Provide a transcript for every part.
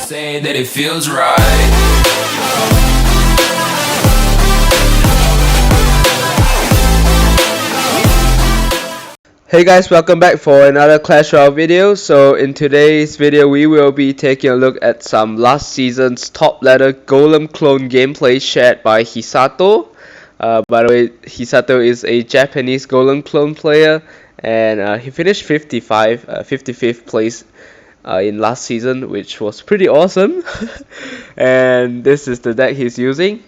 say that it feels right. Hey guys, welcome back for another Clash Royale video. So in today's video we will be taking a look at some last season's top ladder Golem clone gameplay shared by Hisato. By the way, Hisato is a Japanese Golem clone player, and he finished 55th place in last season, which was pretty awesome. And this is the deck he's using,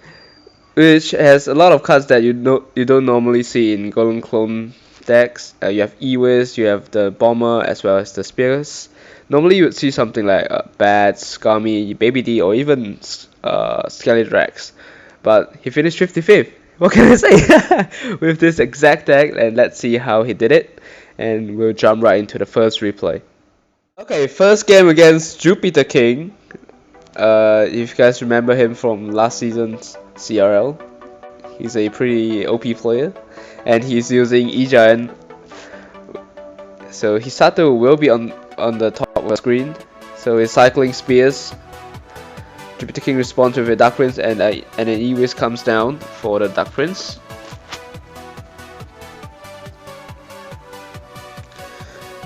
which has a lot of cards that you don't normally see in Golem clone decks. You have Ewiz, you have the Bomber, as well as the Spears. Normally you would see something like Bats, Scummy, Baby D, or even Skeletrax. But he finished 55th. What can I say? With this exact deck, and let's see how he did it. And we'll jump right into the first replay. Okay, first game against JupiterKing. If you guys remember him from last season's CRL, he's a pretty OP player, and he's using Egiant. So Hisato will be on the top of the screen. So he's cycling Spears. JupiterKing responds with a Dark Prince, and an Ewiz comes down for the Dark Prince.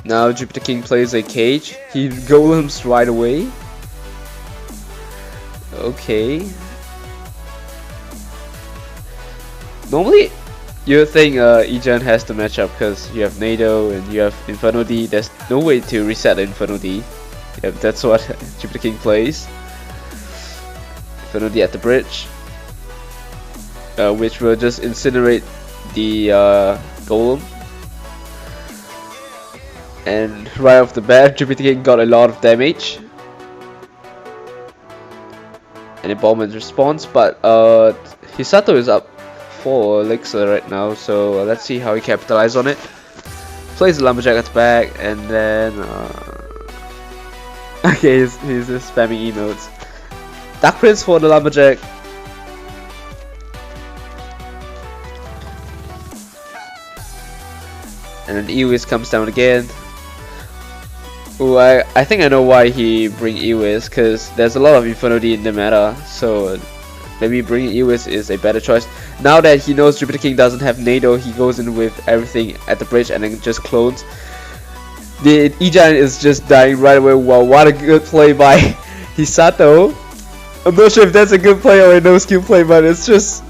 Now JupiterKing plays a Cage. He golems right away. Okay. Normally, you would think Egiant has the matchup because you have NATO and you have Inferno D. There's no way to reset the Inferno D. Yeah, that's what JupiterKing plays. Inferno D at the bridge, which will just incinerate the Golem. And right off the bat, JupiterKing got a lot of damage. And a bomb in response, but Hisato is up 4 elixir right now, so let's see how he capitalizes on it. Plays the Lumberjack at the back, and then okay, he's just spamming emotes. Dark Prince for the Lumberjack. And then Ewiz comes down again. Ooh, I think I know why he bring Ewiz, because there's a lot of Inferno D in the meta, so maybe bringing Ewiz is a better choice. Now that he knows JupiterKing doesn't have NATO, he goes in with everything at the bridge and then just clones. The Egiant is just dying right away. Wow, what a good play by Hisato. I'm not sure if that's a good play or a no skill play, but it's just,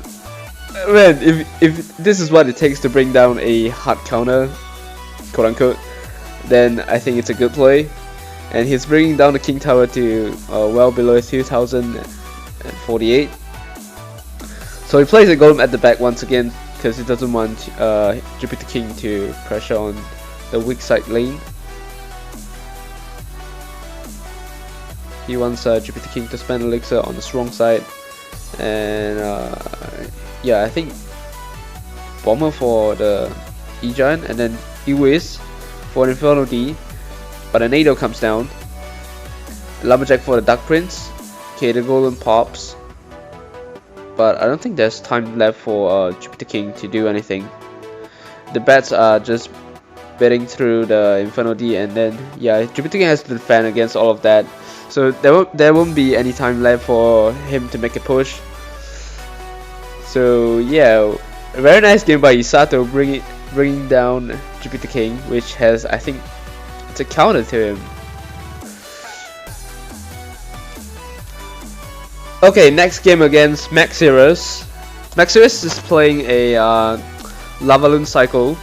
man, if this is what it takes to bring down a hard counter, quote unquote, then I think it's a good play. And he's bringing down the King Tower to well below 2048. So he plays a Golem at the back once again because he doesn't want JupiterKing to pressure on the weak side lane. He wants JupiterKing to spend elixir on the strong side. And yeah, I think Bomber for the Egiant, and then Ewiz for the Inferno D, but a NATO comes down. Lumberjack for the Dark Prince. Okay, the Golem pops, but I don't think there's time left for JupiterKing to do anything. The bats are just betting through the Inferno D, and then yeah, JupiterKing has to defend against all of that. So there won't be any time left for him to make a push. So yeah, a very nice game by Hisato, bringing down JupiterKing, which has, I think, it's a counter to him. Okay, next game against Maxirus. Maxirus is playing a Lavaloon cycle.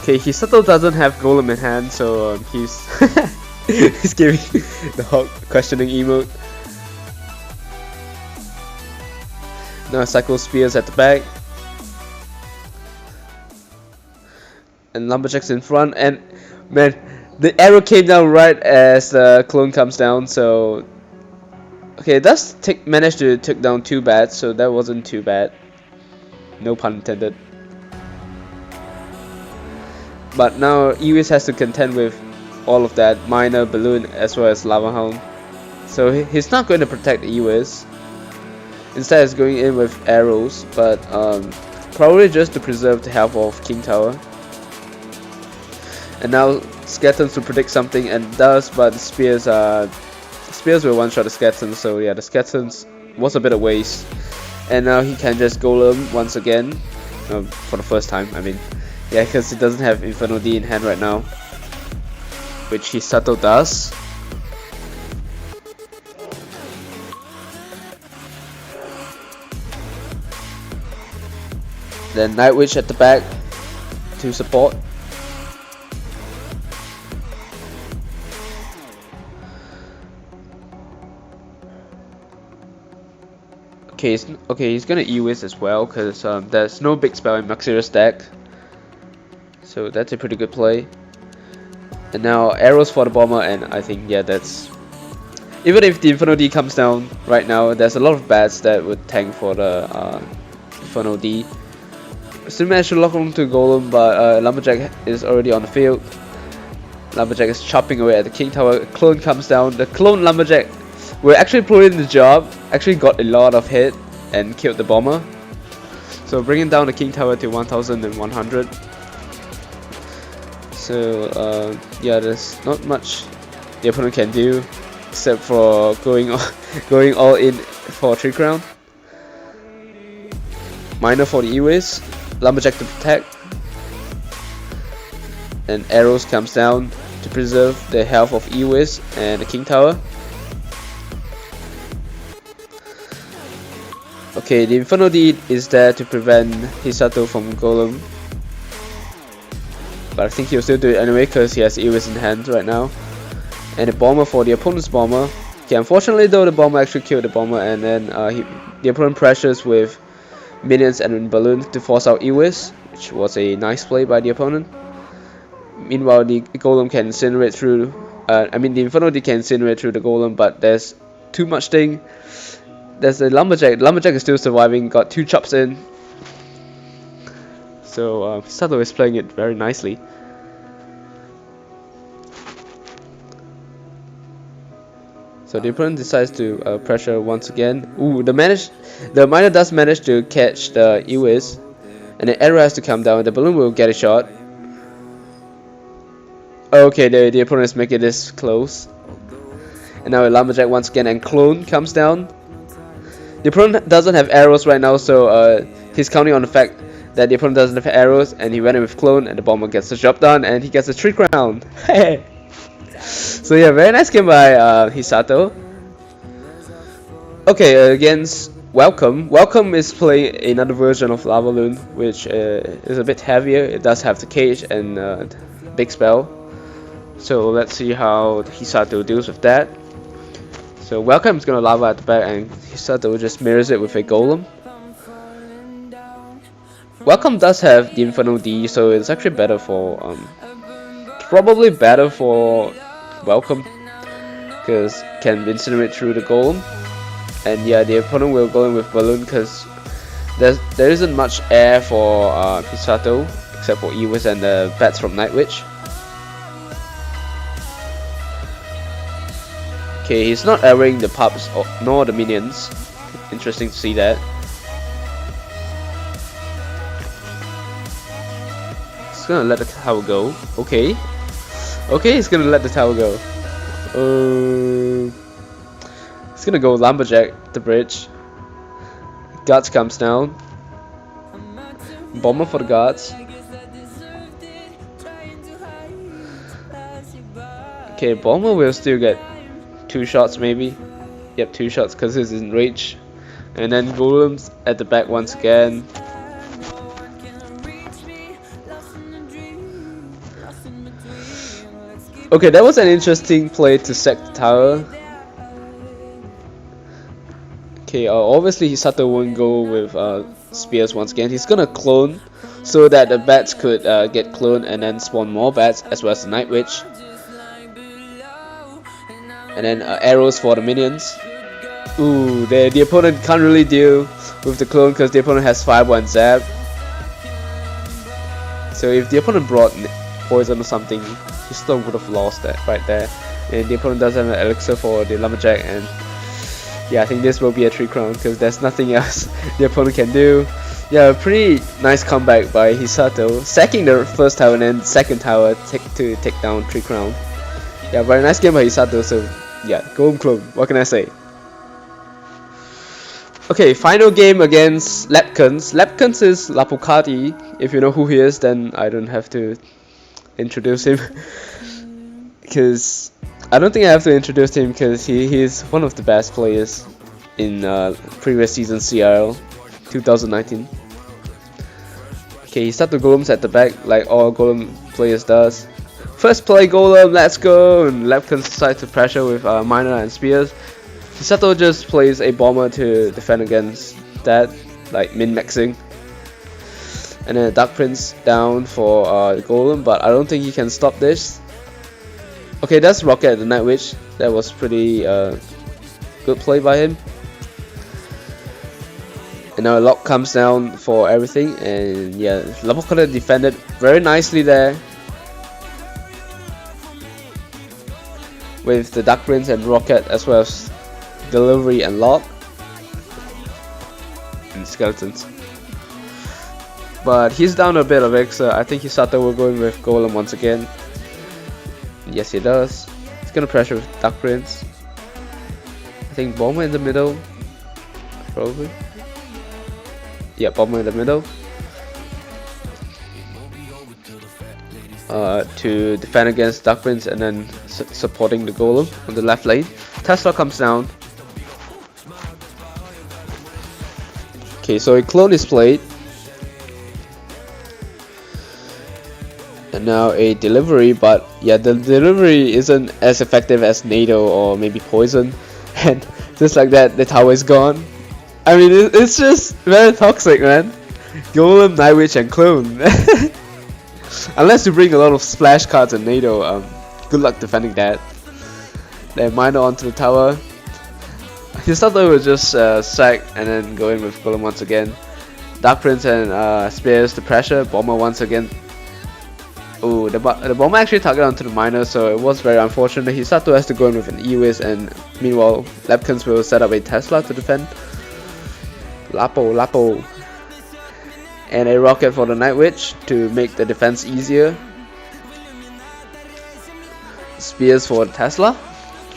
Okay, Hisato doesn't have Golem in hand, so he's he's giving the Hawk questioning emote. Now cycle Spears at the back, and Lumberjack's in front, and man, the arrow came down right as the clone comes down. So okay, it does manage to take down 2 bats, so that wasn't too bad, no pun intended. But now Ewiz has to contend with all of that, Miner, Balloon, as well as Lavaloon. So he's not going to protect Ewiz. Instead, he's going in with arrows, but probably just to preserve the health of King Tower. And now skeletons to predict something, and does, but the spears will one-shot the skeletons, so yeah, the skeletons was a bit of waste. And now he can just Golem once again, for the first time, I mean. Yeah, because he doesn't have Inferno D in hand right now, which Hisato does. Then Night Witch at the back to support. Okay, he's gonna E-Wiz as well, because there's no big spell in Maxira's deck. So that's a pretty good play. And now arrows for the bomber, and I think, yeah, that's... Even if the Inferno D comes down right now, there's a lot of bats that would tank for the Inferno D. Still managed to lock on to Golem, but Lumberjack is already on the field. Lumberjack is chopping away at the King Tower. Clone comes down. The clone Lumberjack will actually put in the job, actually got a lot of hit and killed the bomber. So bringing down the King Tower to 1100. So yeah, there's not much the opponent can do except for going all in for 3 crown. Miner for the E-Wiz, Lumberjack to protect, and arrows comes down to preserve the health of E-Wiz and the King Tower. Okay, the Inferno D is there to prevent Hisato from Golem, but I think he'll still do it anyway because he has E-Wiz in hand right now. And the bomber for the opponent's bomber. Okay, unfortunately though, the bomber actually killed the bomber, and then the opponent pressures with minions and balloon to force out E-Wiz, which was a nice play by the opponent. Meanwhile, the Golem can incinerate through. I mean, the Inferno D can incinerate through the Golem, but there's too much thing. There's a Lumberjack. Lumberjack is still surviving. Got 2 chops in. So Hisato is playing it very nicely. So the opponent decides to pressure once again. Ooh, the miner does manage to catch the E-Wiz, and the arrow has to come down. The balloon will get a shot. Okay, the opponent is making this close. And now a Lumberjack once again, and Clone comes down. The opponent doesn't have arrows right now, so he's counting on the fact that the opponent doesn't have arrows, and he went in with Clone, and the bomber gets the job done, and he gets a 3 crown. So yeah, very nice game by Hisato. Okay, against Welcome. Welcome is playing another version of Lavaloon, which is a bit heavier. It does have the cage and big spell. So let's see how Hisato deals with that. So Welcome is gonna lava at the back, and Hisato just mirrors it with a Golem. Welcome does have the Inferno D, so it's actually better for probably better for Welcome, because can incinerate through the Golem. And yeah, the opponent will go in with Balloon because there isn't much air for Hisato except for E-Wiz and the bats from Night Witch. Okay, he's not arrowing the pups nor the minions. Interesting to see that. He's gonna let the tower go. Okay, he's gonna let the tower go. He's gonna go Lumberjack the bridge. Guards comes down. Bomber for the guards. Okay, bomber will still get 2 shots maybe. Yep, 2 shots because he's in rage. And then Golems at the back once again. Okay, that was an interesting play to sack the tower. Okay, obviously Hisato won't go with spears once again. He's gonna clone so that the bats could get cloned and then spawn more bats, as well as the Night Witch. And then arrows for the minions. Ooh, the opponent can't really deal with the clone because the opponent has Fireball and Zap. So if the opponent brought poison or something, he still would have lost that right there. And the opponent does have an elixir for the Lumberjack, and yeah, I think this will be a 3 crown because there's nothing else the opponent can do. Yeah, pretty nice comeback by Hisato, sacking the first tower and then second tower to take down 3 crown. Yeah, very nice game by Hisato. So yeah, Golem clone. What can I say? Okay, final game against Lapkins. Lapkins is Lapokati. If you know who he is, then I don't have to introduce him. Because I don't think I have to introduce him because he's one of the best players in previous season CRL 2019. Okay, he started Golems at the back like all Golem players does. First play Golem, let's go! And Lapkins decides to pressure with Miner and Spears. Hisato just plays a bomber to defend against that, like min-maxing. And then a Dark Prince down for Golem, but I don't think he can stop this. Okay, that's Rocket the Night Witch. That was pretty good play by him. And now a lock comes down for everything, and yeah, Lapokati defended very nicely there. With the Dark Prince and Rocket as well as delivery and lock. And skeletons. But he's down a bit of it, so I think Hisato will go in with Golem once again. Yes, he does. He's gonna pressure with Dark Prince. I think Bomber in the middle. Probably. Yeah, Bomber in the middle. To defend against Dark Prince and then supporting the Golem on the left lane. Tesla comes down. Okay, so a clone is played. And now a delivery, but yeah, the delivery isn't as effective as NATO or maybe Poison. And just like that, the tower is gone. I mean, it's just very toxic, man. Golem, Night Witch, and Clone. Unless you bring a lot of splash cards and NATO, good luck defending that. Then Miner onto the tower. Hisato will just sack and then go in with Golem once again. Dark Prince and Spears to pressure. Bomber once again. Oh, the bomber actually targeted onto the Miner, so it was very unfortunate. Hisato has to go in with an E-Wiz, and meanwhile, Lapkins will set up a Tesla to defend. Lapo. And a rocket for the Night Witch to make the defense easier. Spears for the Tesla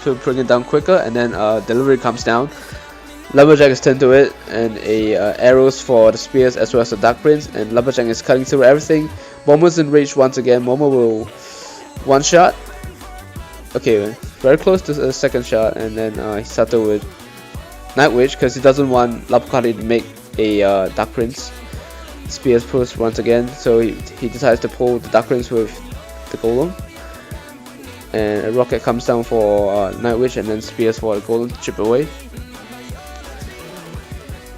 to bring it down quicker, and then delivery comes down. Lumberjack is turned to it, and arrows for the Spears as well as the Dark Prince, and Lumberjack is cutting through everything. Bomber's in reach once again. Bomber will one shot. Okay, very close to a second shot, and then Hisato with Night Witch because he doesn't want Lapokati to make a Dark Prince. Spears push once again, so he decides to pull the Dark Prince with the Golem. And a rocket comes down for Night Witch, and then Spears for the Golem to chip away.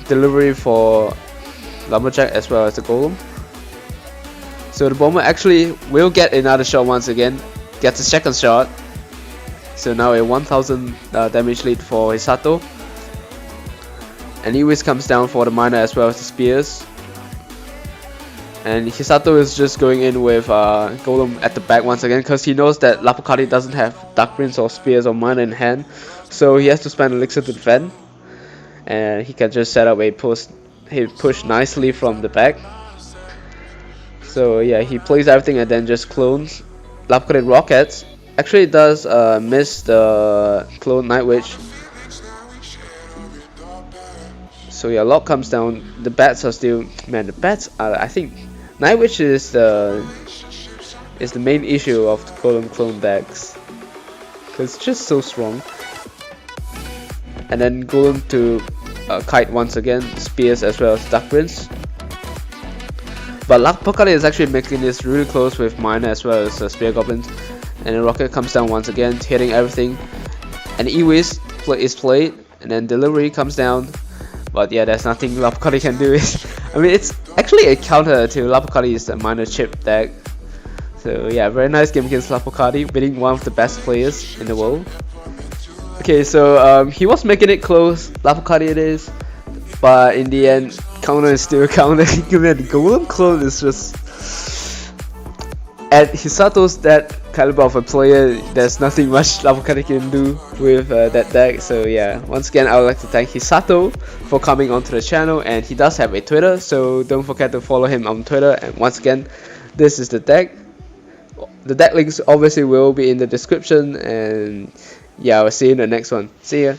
Delivery for Lumberjack as well as the Golem. So the Bomber actually will get another shot once again, gets a second shot. So now a 1000 damage lead for Hisato. And E-Wiz comes down for the Miner as well as the Spears. And Hisato is just going in with Golem at the back once again because he knows that Lapokati doesn't have Dark Prince or Spears or Miner in hand. So he has to spend Elixir to defend. And he can just set up a push. He push nicely from the back. So yeah, he plays everything and then just clones. Lapokati rockets. Actually does miss the clone Night Witch. So yeah, lock comes down. The bats are still, man. The bats are, I think, Night Witch is the main issue of the Golem clone decks, cause it's just so strong. And then Golem to kite once again, Spears as well as Dark Prince. But Lapokati is actually making this really close with Miner as well as Spear Goblins. And then Rocket comes down once again, hitting everything. And E-Wiz is played, and then delivery comes down. But yeah, there's nothing Lapokati can do. I mean, it's actually a counter to Lapokati's Miner chip deck. So yeah, very nice game against Lapokati, beating one of the best players in the world. Okay, so he was making it close, Lapokati it is. But in the end, counter is still counter. Man, the Golem clone is just at Hisato's that caliber of a player, there's nothing much Lapokati can do with that deck. So yeah, once again I would like to thank Hisato for coming onto the channel, and he does have a Twitter, so don't forget to follow him on Twitter. And once again, this is the deck. The deck links obviously will be in the description, and yeah, I'll see you in the next one. See ya.